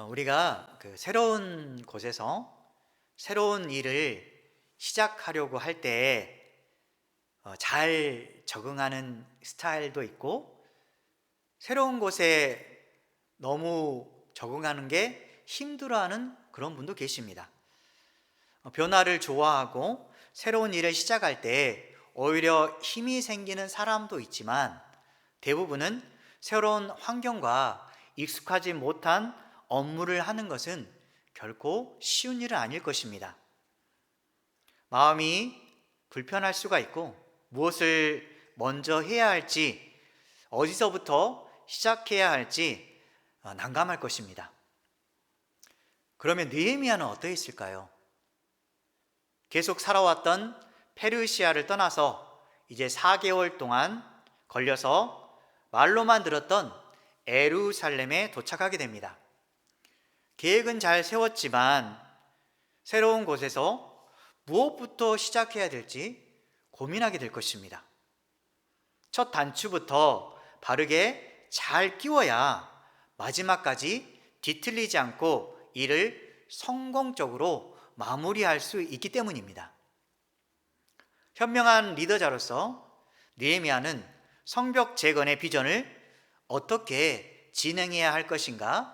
우리가 새로운 곳에서 새로운 일을 시작하려고 할 때 잘 적응하는 스타일도 있고, 새로운 곳에 너무 적응하는 게 힘들어하는 그런 분도 계십니다. 변화를 좋아하고 새로운 일을 시작할 때 오히려 힘이 생기는 사람도 있지만, 대부분은 새로운 환경과 익숙하지 못한 업무를 하는 것은 결코 쉬운 일은 아닐 것입니다. 마음이 불편할 수가 있고, 무엇을 먼저 해야 할지, 어디서부터 시작해야 할지 난감할 것입니다. 그러면 느헤미야는 어떠했을까요? 계속 살아왔던 페르시아를 떠나서 이제 4개월 동안 걸려서 말로만 들었던 예루살렘에 도착하게 됩니다. 계획은 잘 세웠지만 새로운 곳에서 무엇부터 시작해야 될지 고민하게 될 것입니다. 첫 단추부터 바르게 잘 끼워야 마지막까지 뒤틀리지 않고 일을 성공적으로 마무리할 수 있기 때문입니다. 현명한 리더자로서 느헤미야는 성벽 재건의 비전을 어떻게 진행해야 할 것인가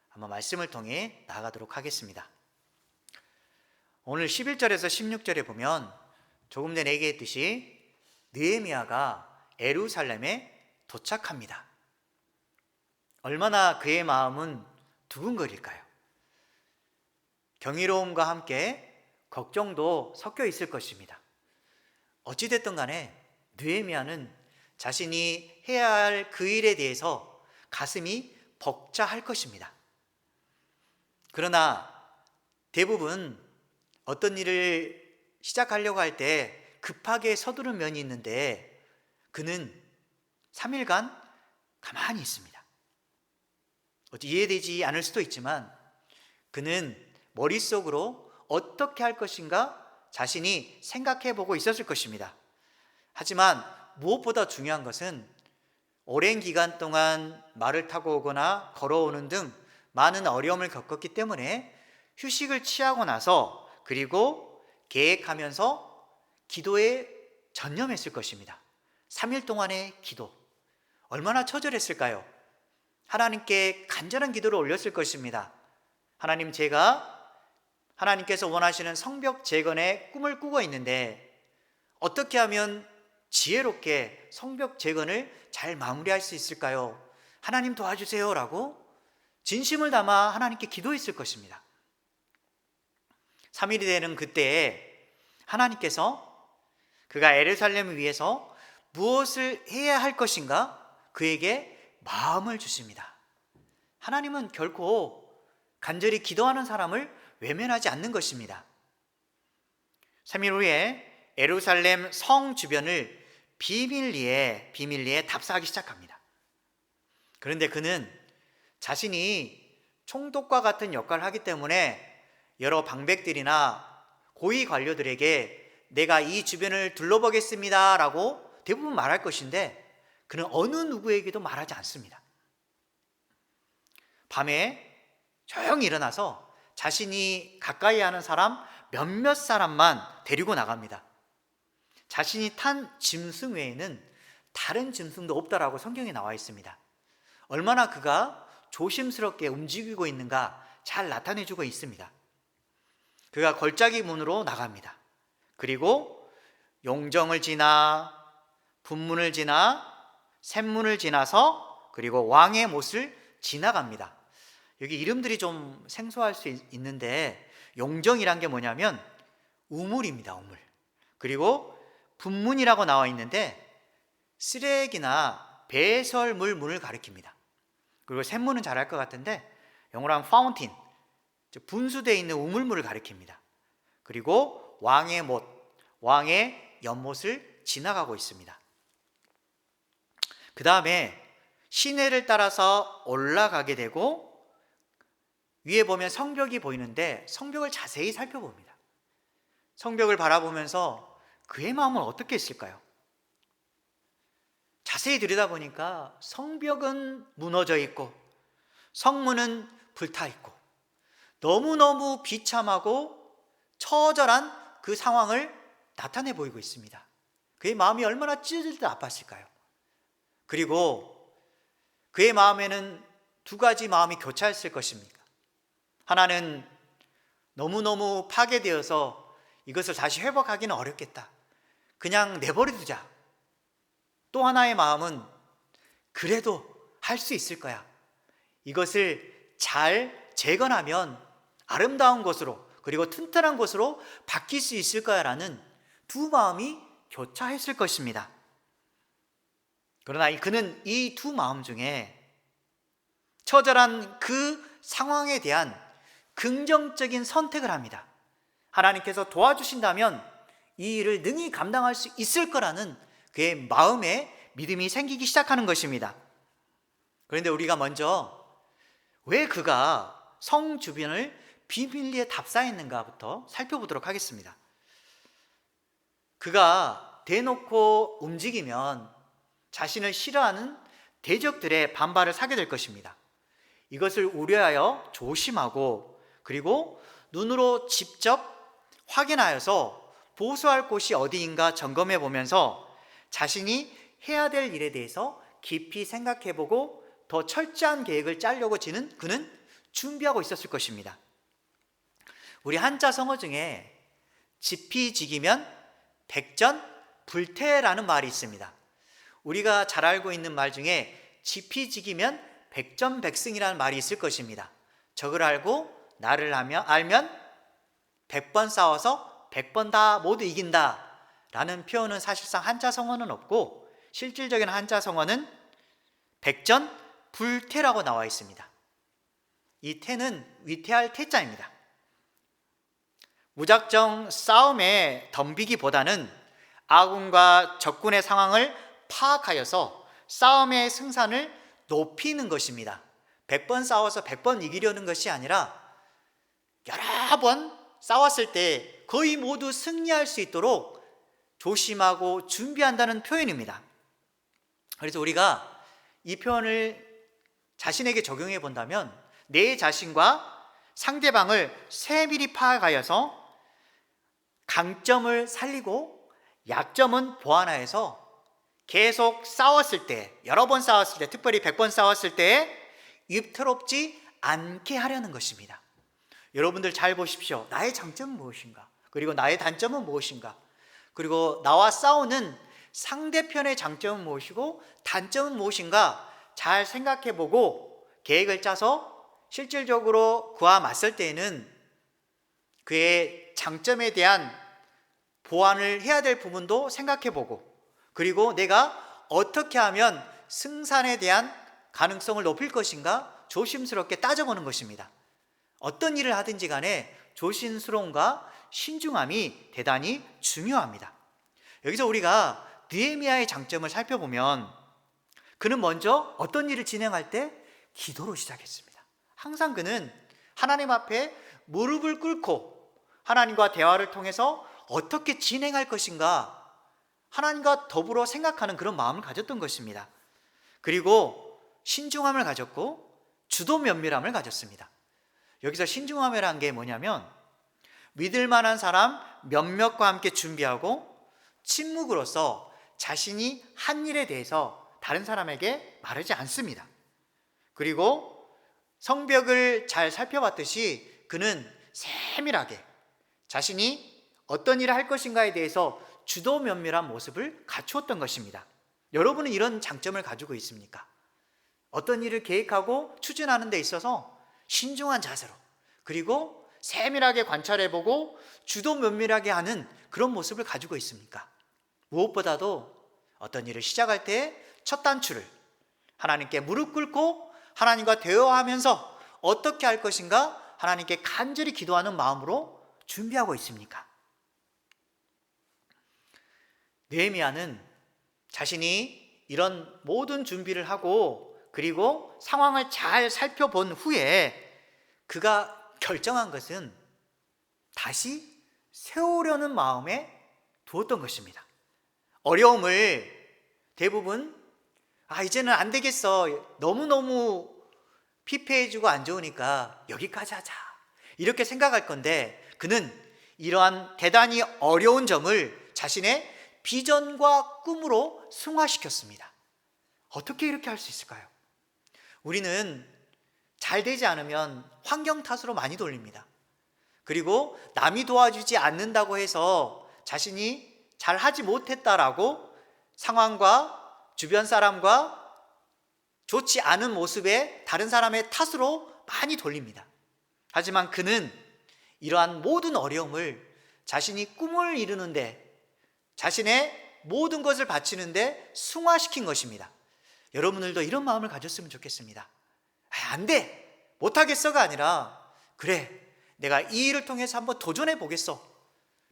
한번 말씀을 통해 나아가도록 하겠습니다. 오늘 11절에서 16절에 보면 조금 전에 얘기했듯이 느헤미야가 예루살렘에 도착합니다. 얼마나 그의 마음은 두근거릴까요? 경이로움과 함께 걱정도 섞여 있을 것입니다. 어찌됐든 간에 느헤미야는 자신이 해야 할 그 일에 대해서 가슴이 벅차할 것입니다. 그러나 대부분 어떤 일을 시작하려고 할 때 급하게 서두른 면이 있는데, 그는 3일간 가만히 있습니다. 이해되지 않을 수도 있지만 그는 머릿속으로 어떻게 할 것인가 자신이 생각해 보고 있었을 것입니다. 하지만 무엇보다 중요한 것은 오랜 기간 동안 말을 타고 오거나 걸어오는 등 많은 어려움을 겪었기 때문에 휴식을 취하고 나서, 그리고 계획하면서 기도에 전념했을 것입니다. 3일 동안의 기도, 얼마나 처절했을까요? 하나님께 간절한 기도를 올렸을 것입니다. 하나님, 제가 하나님께서 원하시는 성벽 재건의 꿈을 꾸고 있는데 어떻게 하면 지혜롭게 성벽 재건을 잘 마무리할 수 있을까요? 하나님 도와주세요 라고 진심을 담아 하나님께 기도했을 것입니다. 3일이 되는 그때에 하나님께서 그가 예루살렘을 위해서 무엇을 해야 할 것인가 그에게 마음을 주십니다. 하나님은 결코 간절히 기도하는 사람을 외면하지 않는 것입니다. 3일 후에 예루살렘 성 주변을 비밀리에 답사하기 시작합니다. 그런데 그는 자신이 총독과 같은 역할을 하기 때문에 여러 방백들이나 고위 관료들에게 내가 이 주변을 둘러보겠습니다 라고 대부분 말할 것인데, 그는 어느 누구에게도 말하지 않습니다. 밤에 조용히 일어나서 자신이 가까이 하는 사람 몇몇 사람만 데리고 나갑니다. 자신이 탄 짐승 외에는 다른 짐승도 없다라고 성경에 나와 있습니다. 얼마나 그가 조심스럽게 움직이고 있는가 잘 나타내주고 있습니다. 그가 걸작이 문으로 나갑니다. 그리고 용정을 지나 분문을 지나 샘문을 지나서 그리고 왕의 못을 지나갑니다. 여기 이름들이 좀 생소할 수 있는데, 용정이란 게 뭐냐면 우물입니다. 우물. 그리고 분문이라고 나와 있는데 쓰레기나 배설물 문을 가리킵니다. 그리고 샘문은 잘 알 것 같은데 영어로 하면 파운틴, 분수되어 있는 우물물을 가리킵니다. 그리고 왕의 못, 왕의 연못을 지나가고 있습니다. 그 다음에 시내를 따라서 올라가게 되고, 위에 보면 성벽이 보이는데 성벽을 자세히 살펴봅니다. 성벽을 바라보면서 그의 마음은 어떻게 했을까요? 자세히 들여다보니까 성벽은 무너져 있고 성문은 불타 있고 너무너무 비참하고 처절한 그 상황을 나타내 보이고 있습니다. 그의 마음이 얼마나 찢어질 때 아팠을까요? 그리고 그의 마음에는 두 가지 마음이 교차했을 것입니다. 하나는 너무너무 파괴되어서 이것을 다시 회복하기는 어렵겠다, 그냥 내버려두자. 또 하나의 마음은 그래도 할 수 있을 거야, 이것을 잘 재건하면 아름다운 것으로, 그리고 튼튼한 것으로 바뀔 수 있을 거야 라는 두 마음이 교차했을 것입니다. 그러나 그는 이 두 마음 중에 처절한 그 상황에 대한 긍정적인 선택을 합니다. 하나님께서 도와주신다면 이 일을 능히 감당할 수 있을 거라는 그의 마음에 믿음이 생기기 시작하는 것입니다. 그런데 우리가 먼저 왜 그가 성 주변을 비밀리에 답사했는가부터 살펴보도록 하겠습니다. 그가 대놓고 움직이면 자신을 싫어하는 대적들의 반발을 사게 될 것입니다. 이것을 우려하여 조심하고, 그리고 눈으로 직접 확인하여서 보수할 곳이 어디인가 점검해 보면서 자신이 해야 될 일에 대해서 깊이 생각해 보고 더 철저한 계획을 짜려고 그는 준비하고 있었을 것입니다. 우리 한자 성어 중에 지피지기면 백전불태라는 말이 있습니다. 우리가 잘 알고 있는 말 중에 지피지기면 백전백승이라는 말이 있을 것입니다. 적을 알고 나를 알면 100번 싸워서 100번 다 모두 이긴다 라는 표현은 사실상 한자 성어는 없고, 실질적인 한자 성어는 백전불태라고 나와 있습니다. 이 태는 위태할 태자입니다. 무작정 싸움에 덤비기보다는 아군과 적군의 상황을 파악하여서 싸움의 승산을 높이는 것입니다. 100번 싸워서 100번 이기려는 것이 아니라 여러 번 싸웠을 때 거의 모두 승리할 수 있도록 조심하고 준비한다는 표현입니다. 그래서 우리가 이 표현을 자신에게 적용해 본다면 내 자신과 상대방을 세밀히 파악하여서 강점을 살리고 약점은 보완하여서 계속 싸웠을 때, 여러 번 싸웠을 때, 특별히 100번 싸웠을 때 위태롭지 않게 하려는 것입니다. 여러분들 잘 보십시오. 나의 장점은 무엇인가? 그리고 나의 단점은 무엇인가? 그리고 나와 싸우는 상대편의 장점은 무엇이고 단점은 무엇인가? 잘 생각해보고 계획을 짜서 실질적으로 그와 맞설 때에는 그의 장점에 대한 보완을 해야 될 부분도 생각해보고, 그리고 내가 어떻게 하면 승산에 대한 가능성을 높일 것인가 조심스럽게 따져보는 것입니다. 어떤 일을 하든지 간에 조심스러움과 신중함이 대단히 중요합니다. 여기서 우리가 느헤미야의 장점을 살펴보면 그는 먼저 어떤 일을 진행할 때 기도로 시작했습니다. 항상 그는 하나님 앞에 무릎을 꿇고 하나님과 대화를 통해서 어떻게 진행할 것인가 하나님과 더불어 생각하는 그런 마음을 가졌던 것입니다. 그리고 신중함을 가졌고 주도 면밀함을 가졌습니다. 여기서 신중함이라는 게 뭐냐면 믿을 만한 사람 몇몇과 함께 준비하고 침묵으로서 자신이 한 일에 대해서 다른 사람에게 말하지 않습니다. 그리고 성벽을 잘 살펴봤듯이 그는 세밀하게 자신이 어떤 일을 할 것인가에 대해서 주도 면밀한 모습을 갖추었던 것입니다. 여러분은 이런 장점을 가지고 있습니까? 어떤 일을 계획하고 추진하는 데 있어서 신중한 자세로, 그리고 세밀하게 관찰해보고 주도 면밀하게 하는 그런 모습을 가지고 있습니까? 무엇보다도 어떤 일을 시작할 때 첫 단추를 하나님께 무릎 꿇고 하나님과 대화하면서 어떻게 할 것인가 하나님께 간절히 기도하는 마음으로 준비하고 있습니까? 느헤미야는 자신이 이런 모든 준비를 하고 그리고 상황을 잘 살펴본 후에 그가 결정한 것은 다시 세우려는 마음에 두었던 것입니다. 어려움을 대부분 이제는 안 되겠어, 너무너무 피폐해지고 안 좋으니까 여기까지 하자, 이렇게 생각할 건데 그는 이러한 대단히 어려운 점을 자신의 비전과 꿈으로 승화시켰습니다. 어떻게 이렇게 할 수 있을까요? 우리는 잘 되지 않으면 환경 탓으로 많이 돌립니다. 그리고 남이 도와주지 않는다고 해서 자신이 잘 하지 못했다라고 상황과 주변 사람과 좋지 않은 모습에 다른 사람의 탓으로 많이 돌립니다. 하지만 그는 이러한 모든 어려움을 자신이 꿈을 이루는데, 자신의 모든 것을 바치는데 승화시킨 것입니다. 여러분들도 이런 마음을 가졌으면 좋겠습니다. 안 돼! 못하겠어가 아니라, 그래, 내가 이 일을 통해서 한번 도전해 보겠어.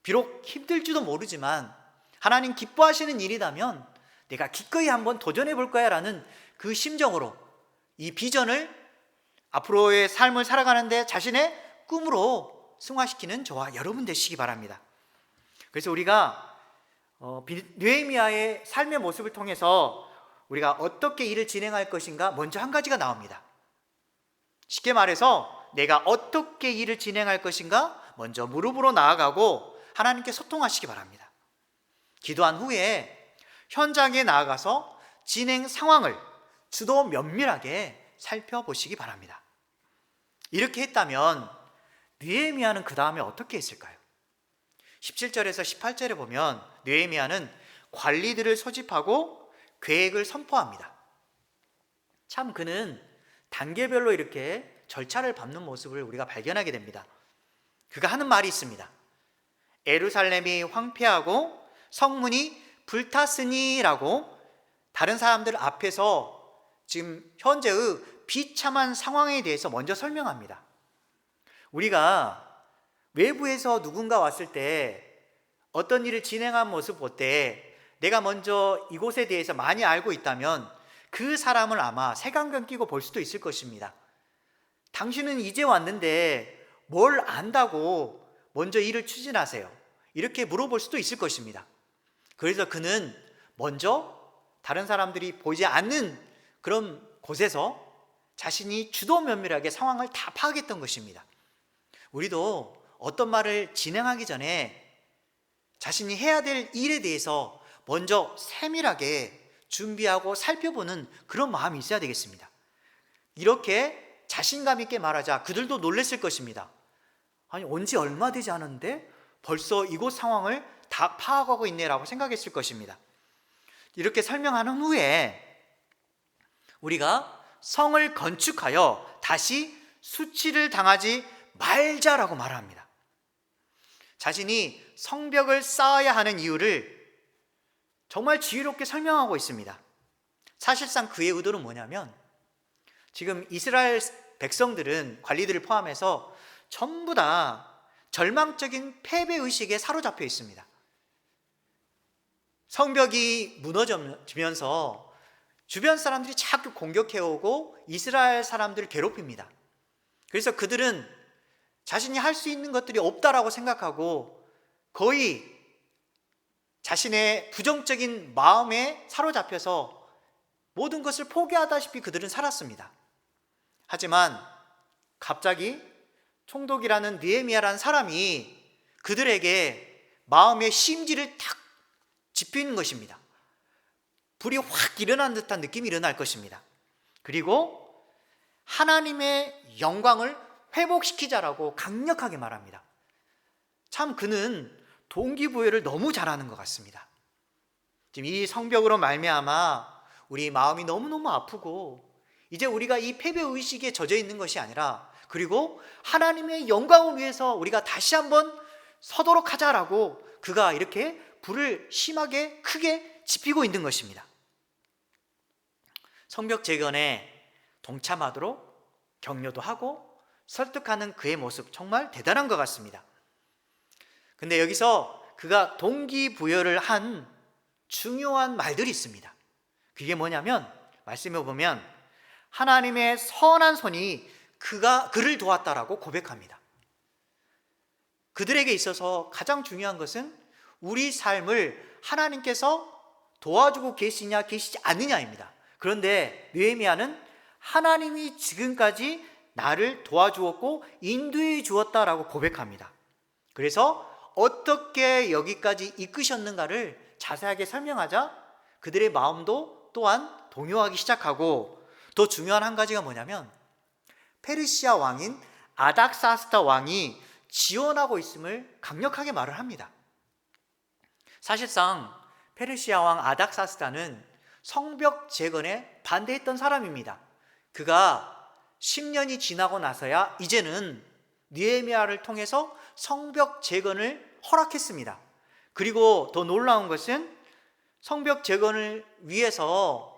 비록 힘들지도 모르지만 하나님 기뻐하시는 일이라면 내가 기꺼이 한번 도전해 볼 거야 라는 그 심정으로 이 비전을 앞으로의 삶을 살아가는데 자신의 꿈으로 승화시키는 저와 여러분 되시기 바랍니다. 그래서 우리가 느헤미야의 삶의 모습을 통해서 우리가 어떻게 일을 진행할 것인가, 먼저 한 가지가 나옵니다. 쉽게 말해서 내가 어떻게 일을 진행할 것인가 먼저 무릎으로 나아가고 하나님께 소통하시기 바랍니다. 기도한 후에 현장에 나아가서 진행 상황을 주도 면밀하게 살펴보시기 바랍니다. 이렇게 했다면 느헤미야는 그 다음에 어떻게 했을까요? 17절에서 18절에 보면 느헤미야는 관리들을 소집하고 계획을 선포합니다. 참 그는 단계별로 이렇게 절차를 밟는 모습을 우리가 발견하게 됩니다. 그가 하는 말이 있습니다. 예루살렘이 황폐하고 성문이 불탔으니라고 다른 사람들 앞에서 지금 현재의 비참한 상황에 대해서 먼저 설명합니다. 우리가 외부에서 누군가 왔을 때 어떤 일을 진행한 모습 볼 때 내가 먼저 이곳에 대해서 많이 알고 있다면 그 사람을 아마 색안경 끼고 볼 수도 있을 것입니다. 당신은 이제 왔는데 뭘 안다고 먼저 일을 추진하세요? 이렇게 물어볼 수도 있을 것입니다. 그래서 그는 먼저 다른 사람들이 보지 않는 그런 곳에서 자신이 주도 면밀하게 상황을 다 파악했던 것입니다. 우리도 어떤 말을 진행하기 전에 자신이 해야 될 일에 대해서 먼저 세밀하게 준비하고 살펴보는 그런 마음이 있어야 되겠습니다. 이렇게 자신감 있게 말하자 그들도 놀랐을 것입니다. 아니, 온 지 얼마 되지 않았는데 벌써 이곳 상황을 다 파악하고 있네라고 생각했을 것입니다. 이렇게 설명하는 후에 우리가 성을 건축하여 다시 수치를 당하지 말자라고 말합니다. 자신이 성벽을 쌓아야 하는 이유를 정말 지혜롭게 설명하고 있습니다. 사실상 그의 의도는 뭐냐면 지금 이스라엘 백성들은 관리들을 포함해서 전부 다 절망적인 패배의식에 사로잡혀 있습니다. 성벽이 무너지면서 주변 사람들이 자꾸 공격해오고 이스라엘 사람들을 괴롭힙니다. 그래서 그들은 자신이 할 수 있는 것들이 없다라고 생각하고 거의 자신의 부정적인 마음에 사로잡혀서 모든 것을 포기하다시피 그들은 살았습니다. 하지만 갑자기 총독이라는 느헤미야라는 사람이 그들에게 마음의 심지를 탁 짚히는 것입니다. 불이 확 일어난 듯한 느낌이 일어날 것입니다. 그리고 하나님의 영광을 회복시키자라고 강력하게 말합니다. 참 그는 동기부여를 너무 잘하는 것 같습니다. 지금 이 성벽으로 말미암아 우리 마음이 너무너무 아프고 이제 우리가 이 패배의식에 젖어 있는 것이 아니라 그리고 하나님의 영광을 위해서 우리가 다시 한번 서도록 하자라고 그가 이렇게 불을 심하게 크게 지피고 있는 것입니다. 성벽 재건에 동참하도록 격려도 하고 설득하는 그의 모습 정말 대단한 것 같습니다. 근데 여기서 그가 동기부여를 한 중요한 말들이 있습니다. 그게 뭐냐면 말씀해 보면 하나님의 선한 손이 그를 도왔다라고 고백합니다. 그들에게 있어서 가장 중요한 것은 우리 삶을 하나님께서 도와주고 계시냐 계시지 않느냐입니다. 그런데 느헤미야는 하나님이 지금까지 나를 도와주었고 인도해 주었다라고 고백합니다. 그래서 어떻게 여기까지 이끄셨는가를 자세하게 설명하자 그들의 마음도 또한 동요하기 시작하고, 더 중요한 한 가지가 뭐냐면 페르시아 왕인 아닥사스다 왕이 지원하고 있음을 강력하게 말을 합니다. 사실상 페르시아 왕 아닥사스다는 성벽 재건에 반대했던 사람입니다. 그가 10년이 지나고 나서야 이제는 느헤미야를 통해서 성벽 재건을 허락했습니다. 그리고 더 놀라운 것은 성벽 재건을 위해서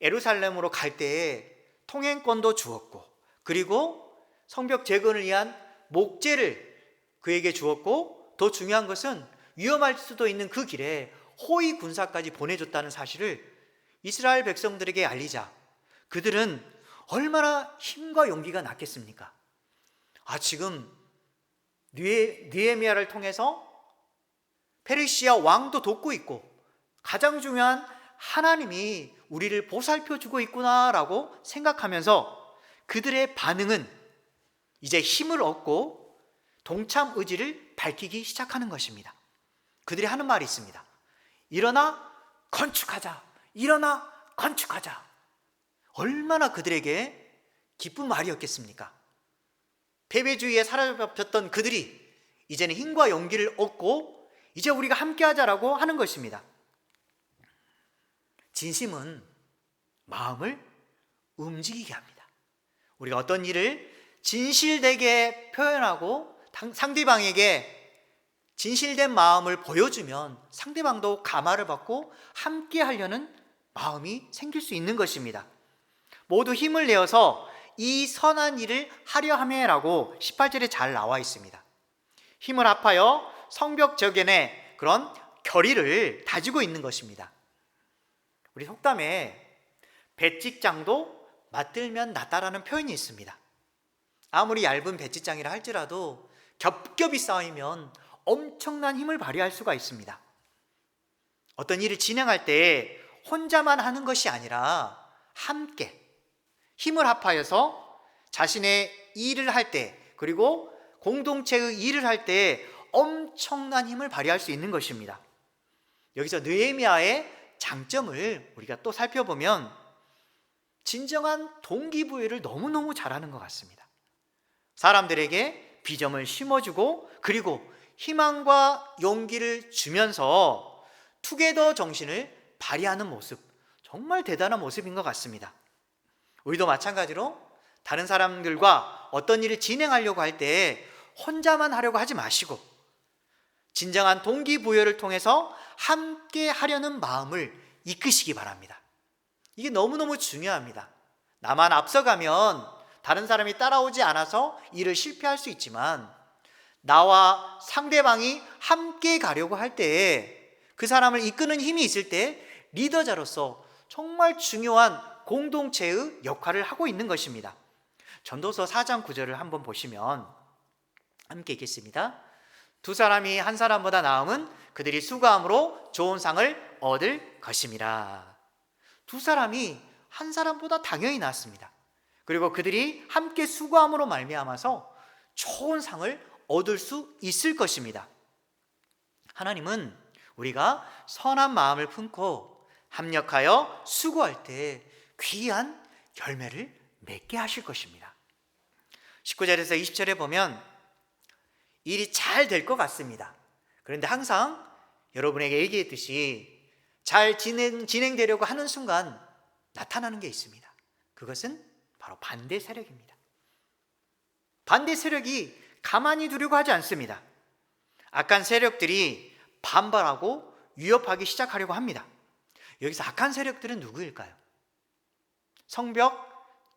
예루살렘으로 갈 때에 통행권도 주었고, 그리고 성벽 재건을 위한 목재를 그에게 주었고, 더 중요한 것은 위험할 수도 있는 그 길에 호위 군사까지 보내줬다는 사실을 이스라엘 백성들에게 알리자 그들은 얼마나 힘과 용기가 났겠습니까? 지금 느헤미야를 통해서 페르시아 왕도 돕고 있고 가장 중요한 하나님이 우리를 보살펴주고 있구나라고 생각하면서 그들의 반응은 이제 힘을 얻고 동참 의지를 밝히기 시작하는 것입니다. 그들이 하는 말이 있습니다. 일어나 건축하자. 일어나 건축하자. 얼마나 그들에게 기쁜 말이었겠습니까? 패배주의에 사로잡혔던 그들이 이제는 힘과 용기를 얻고 이제 우리가 함께 하자라고 하는 것입니다. 진심은 마음을 움직이게 합니다. 우리가 어떤 일을 진실되게 표현하고 상대방에게 진실된 마음을 보여주면 상대방도 감화를 받고 함께 하려는 마음이 생길 수 있는 것입니다. 모두 힘을 내어서 이 선한 일을 하려 함에라고 18절에 잘 나와 있습니다. 힘을 합하여 성벽 재건의 그런 결의를 다지고 있는 것입니다. 우리 속담에 배찍장도 맞들면 낫다라는 표현이 있습니다. 아무리 얇은 배찍장이라 할지라도 겹겹이 쌓이면 엄청난 힘을 발휘할 수가 있습니다. 어떤 일을 진행할 때 혼자만 하는 것이 아니라 함께 힘을 합하여서 자신의 일을 할 때, 그리고 공동체의 일을 할 때 엄청난 힘을 발휘할 수 있는 것입니다. 여기서 느헤미야의 장점을 우리가 또 살펴보면 진정한 동기부여를 너무너무 잘하는 것 같습니다. 사람들에게 비전을 심어주고 그리고 희망과 용기를 주면서 투게더 정신을 발휘하는 모습, 정말 대단한 모습인 것 같습니다. 우리도 마찬가지로 다른 사람들과 어떤 일을 진행하려고 할 때 혼자만 하려고 하지 마시고 진정한 동기부여를 통해서 함께 하려는 마음을 이끄시기 바랍니다. 이게 너무너무 중요합니다. 나만 앞서가면 다른 사람이 따라오지 않아서 일을 실패할 수 있지만 나와 상대방이 함께 가려고 할 때 그 사람을 이끄는 힘이 있을 때 리더자로서 정말 중요한 공동체의 역할을 하고 있는 것입니다. 전도서 4장 9절을 한번 보시면 함께 읽겠습니다. 두 사람이 한 사람보다 나음은 그들이 수고함으로 좋은 상을 얻을 것임이라. 두 사람이 한 사람보다 당연히 낫습니다. 그리고 그들이 함께 수고함으로 말미암아서 좋은 상을 얻을 수 있을 것입니다. 하나님은 우리가 선한 마음을 품고 합력하여 수고할 때 귀한 열매를 맺게 하실 것입니다. 19절에서 20절에 보면 일이 잘 될 것 같습니다. 그런데 항상 여러분에게 얘기했듯이 잘 진행되려고 하는 순간 나타나는 게 있습니다. 그것은 바로 반대 세력입니다. 반대 세력이 가만히 두려고 하지 않습니다. 악한 세력들이 반발하고 위협하기 시작하려고 합니다. 여기서 악한 세력들은 누구일까요? 성벽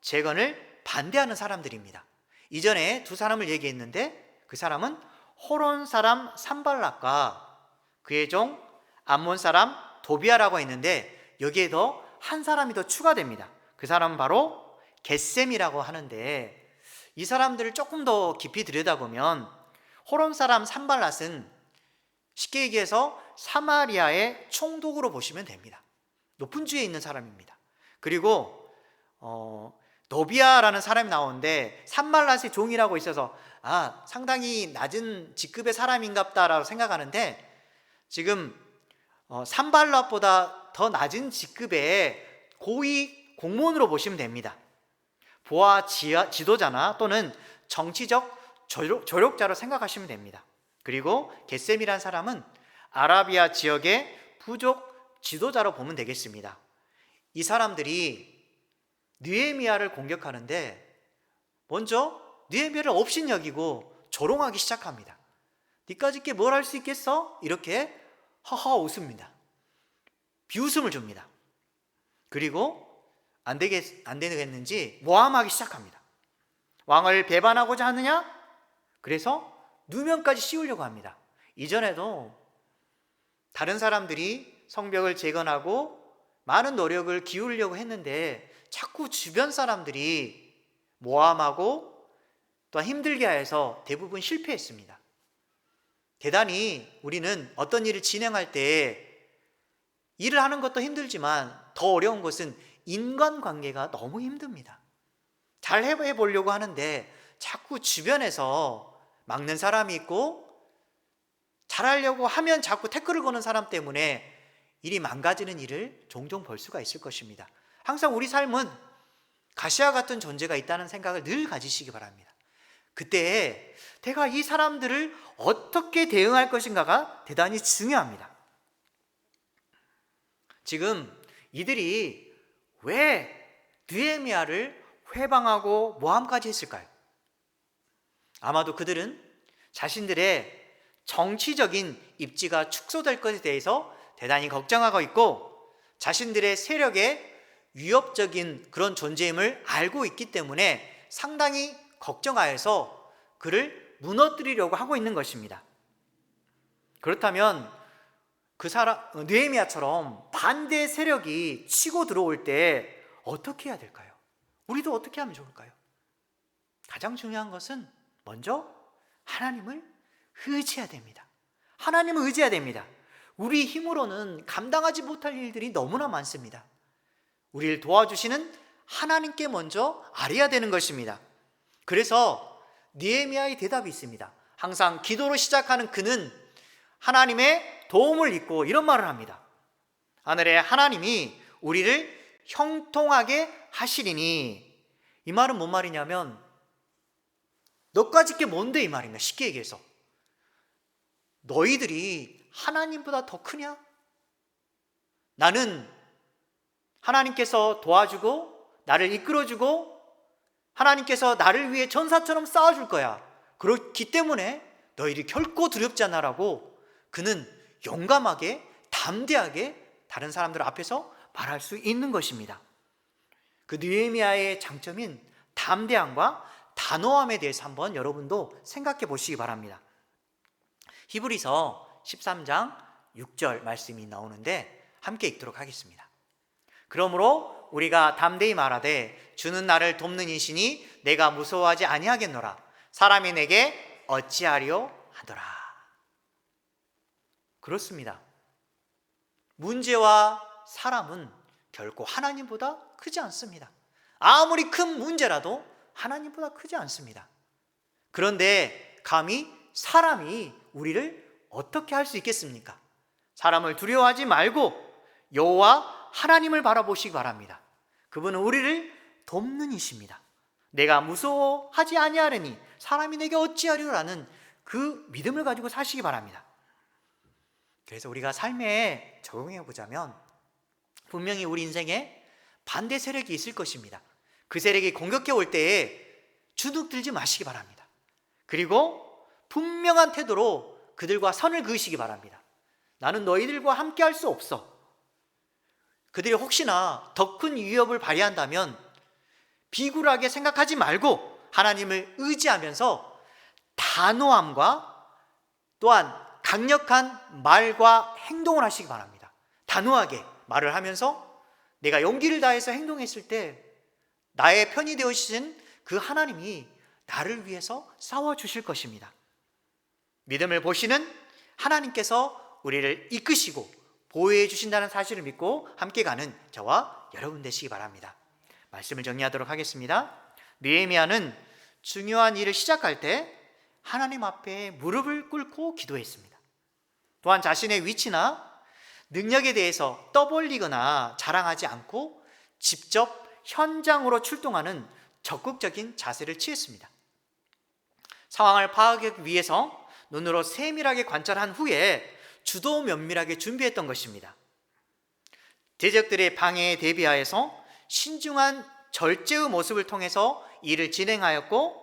재건을 반대하는 사람들입니다. 이전에 두 사람을 얘기했는데 그 사람은 호론 사람 산발락과 그의 종 암몬 사람 도비아라고 했는데 여기에 더 한 사람이 더 추가됩니다. 그 사람은 바로 겟셈이라고 하는데 이 사람들을 조금 더 깊이 들여다보면 호론 사람 산발랏은 쉽게 얘기해서 사마리아의 총독으로 보시면 됩니다. 높은 주에 있는 사람입니다. 그리고 노비아라는 사람이 나오는데 산발랏의 종이라고 있어서 상당히 낮은 직급의 사람인갑다라고 생각하는데, 지금 산발랏보다 더 낮은 직급의 고위 공무원으로 보시면 됩니다. 부하 지도자나 또는 정치적 조력자로 생각하시면 됩니다. 그리고 겟셈이라는 사람은 아라비아 지역의 부족 지도자로 보면 되겠습니다. 이 사람들이 느헤미야를 공격하는데 먼저 느헤미야를 업신여기고 조롱하기 시작합니다. 니까짓 게 뭘 할 수 있겠어? 이렇게 허허 웃습니다. 비웃음을 줍니다. 그리고 안 되겠는지 모함하기 시작합니다. 왕을 배반하고자 하느냐? 그래서 누명까지 씌우려고 합니다. 이전에도 다른 사람들이 성벽을 재건하고 많은 노력을 기울이려고 했는데 자꾸 주변 사람들이 모함하고 또 힘들게 해서 대부분 실패했습니다. 대단히 우리는 어떤 일을 진행할 때 일을 하는 것도 힘들지만 더 어려운 것은 인간관계가 너무 힘듭니다. 잘 해보려고 하는데 자꾸 주변에서 막는 사람이 있고, 잘하려고 하면 자꾸 태클을 거는 사람 때문에 일이 망가지는 일을 종종 볼 수가 있을 것입니다. 항상 우리 삶은 가시와 같은 존재가 있다는 생각을 늘 가지시기 바랍니다. 그때 내가 이 사람들을 어떻게 대응할 것인가가 대단히 중요합니다. 지금 이들이 왜 느헤미야를 회방하고 모함까지 했을까요? 아마도 그들은 자신들의 정치적인 입지가 축소될 것에 대해서 대단히 걱정하고 있고, 자신들의 세력의 위협적인 그런 존재임을 알고 있기 때문에 상당히 걱정하여서 그를 무너뜨리려고 하고 있는 것입니다. 그렇다면 느헤미야처럼 반대 세력이 치고 들어올 때 어떻게 해야 될까요? 우리도 어떻게 하면 좋을까요? 가장 중요한 것은 먼저 하나님을 의지해야 됩니다. 하나님을 의지해야 됩니다. 우리 힘으로는 감당하지 못할 일들이 너무나 많습니다. 우리를 도와주시는 하나님께 먼저 아뢰야 되는 것입니다. 그래서 느헤미야의 대답이 있습니다. 항상 기도로 시작하는 그는 하나님의 도움을 잊고 이런 말을 합니다. 하늘의 하나님이 우리를 형통하게 하시리니. 이 말은 뭔 말이냐면 너까짓 게 뭔데 이 말입니다. 쉽게 얘기해서 너희들이 하나님보다 더 크냐? 나는 하나님께서 도와주고 나를 이끌어주고 하나님께서 나를 위해 전사처럼 싸워줄 거야. 그렇기 때문에 너희들이 결코 두렵지 않아라고 그는 용감하게 담대하게 다른 사람들 앞에서 말할 수 있는 것입니다. 그 느헤미야의 장점인 담대함과 단호함에 대해서 한번 여러분도 생각해 보시기 바랍니다. 히브리서 13장 6절 말씀이 나오는데 함께 읽도록 하겠습니다. 그러므로 우리가 담대히 말하되 주는 나를 돕는 이시니 내가 무서워하지 아니하겠노라. 사람이 내게 어찌하리요 하더라. 그렇습니다. 문제와 사람은 결코 하나님보다 크지 않습니다. 아무리 큰 문제라도 하나님보다 크지 않습니다. 그런데 감히 사람이 우리를 어떻게 할 수 있겠습니까? 사람을 두려워하지 말고 여호와 하나님을 바라보시기 바랍니다. 그분은 우리를 돕는 이십니다. 내가 무서워하지 아니하려니 사람이 내게 어찌하리라는 그 믿음을 가지고 사시기 바랍니다. 그래서 우리가 삶에 적용해 보자면 분명히 우리 인생에 반대 세력이 있을 것입니다. 그 세력이 공격해 올 때에 주눅들지 마시기 바랍니다. 그리고 분명한 태도로 그들과 선을 그으시기 바랍니다. 나는 너희들과 함께 할 수 없어. 그들이 혹시나 더 큰 위협을 발휘한다면 비굴하게 생각하지 말고 하나님을 의지하면서 단호함과 또한 강력한 말과 행동을 하시기 바랍니다. 단호하게 말을 하면서 내가 용기를 다해서 행동했을 때 나의 편이 되어주신 그 하나님이 나를 위해서 싸워주실 것입니다. 믿음을 보시는 하나님께서 우리를 이끄시고 보호해 주신다는 사실을 믿고 함께 가는 저와 여러분 되시기 바랍니다. 말씀을 정리하도록 하겠습니다. 느헤미야는 중요한 일을 시작할 때 하나님 앞에 무릎을 꿇고 기도했습니다. 또한 자신의 위치나 능력에 대해서 떠벌리거나 자랑하지 않고 직접 현장으로 출동하는 적극적인 자세를 취했습니다. 상황을 파악하기 위해서 눈으로 세밀하게 관찰한 후에 주도 면밀하게 준비했던 것입니다. 대적들의 방해에 대비하여서 신중한 절제의 모습을 통해서 일을 진행하였고,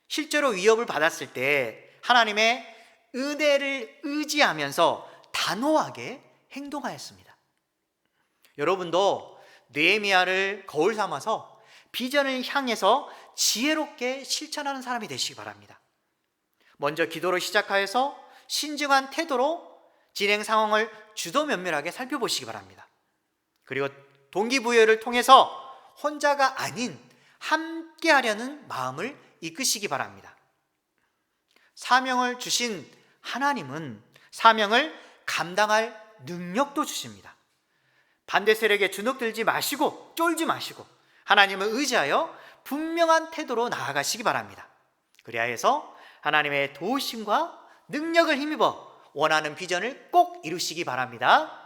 실제로 위협을 받았을 때 하나님의 은혜를 의지하면서 단호하게 행동하였습니다. 여러분도 느헤미야를 거울 삼아서 비전을 향해서 지혜롭게 실천하는 사람이 되시기 바랍니다. 먼저 기도로 시작하여서 신중한 태도로 진행 상황을 주도 면밀하게 살펴보시기 바랍니다. 그리고 동기부여를 통해서 혼자가 아닌 함께 하려는 마음을 이끄시기 바랍니다. 사명을 주신 하나님은 사명을 감당할 능력도 주십니다. 반대 세력에 주눅들지 마시고 쫄지 마시고 하나님을 의지하여 분명한 태도로 나아가시기 바랍니다. 그리하여서 하나님의 도우심과 능력을 힘입어 원하는 비전을 꼭 이루시기 바랍니다.